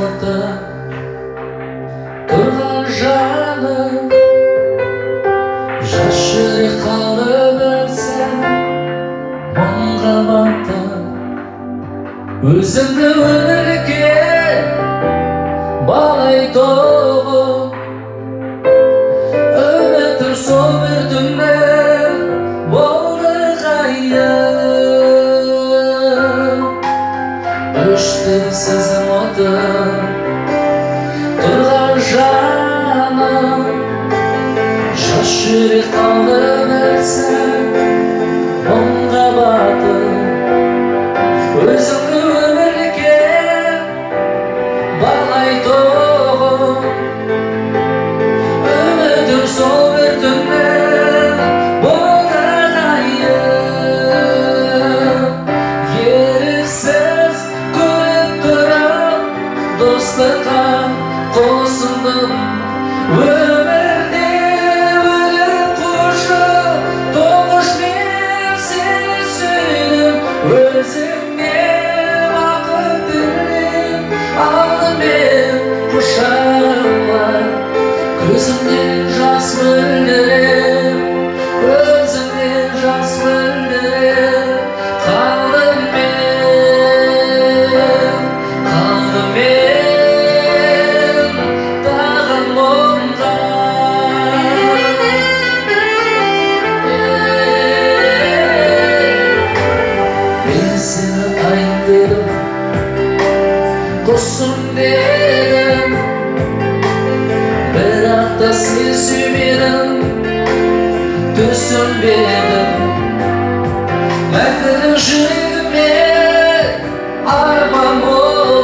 sızmada Turgan жаным Жашырып қалып өлсем мұңға батып Өзімді өмірге балайтоғым Үмітім сол бір түнде болды қайым Өшті сезім оты тұрған жаным Шашырып қалып өлсем мұңға батып Өзімді өмірге балайтоғым Үмітім сол бір түнде болды қайым Еріксіз көріп тұрып достыққа қосылдым Өмірде өліп қошы тұңғыш мен сені сүйдім Өзіңе бақыт тілеп алдым мен құшағыма Көзімнен жас мөлдіреп Көзімнен жас мөлдіреп қалдым мен тағы мұңға Мен сені аяйын дедім досым дедім бірақ та сен сүймедің түсінбедің мәңгілік жүрегіме арман болып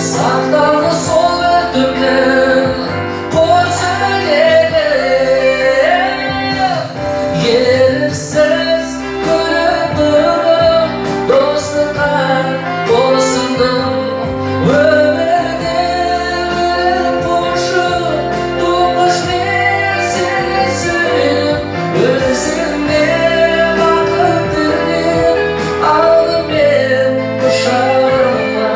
сақталды сол бір түннің қос өлеңі еріксіз көріп тұрып достыққа қосылдым Өмірде өліп қошы тұңғыш мен сені сүйдім Өзіңе бақыт тілеп алдым мен құшағыма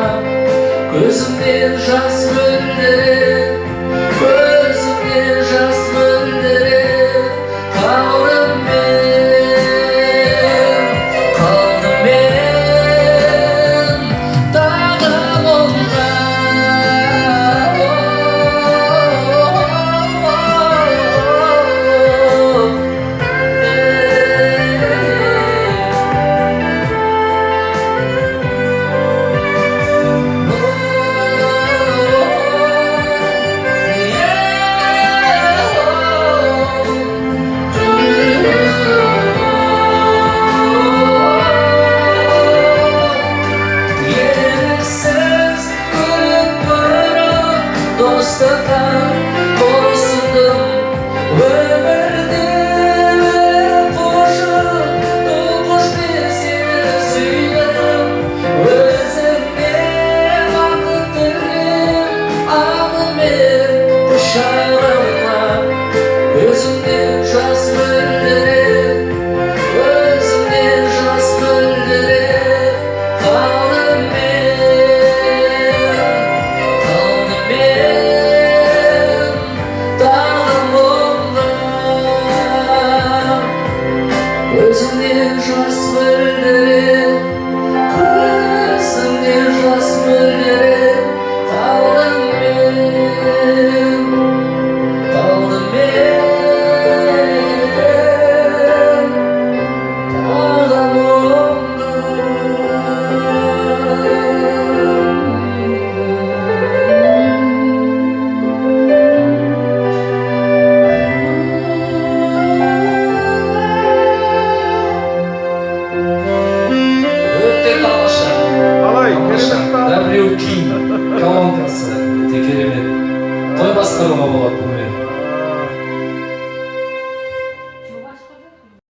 Көзімнен жас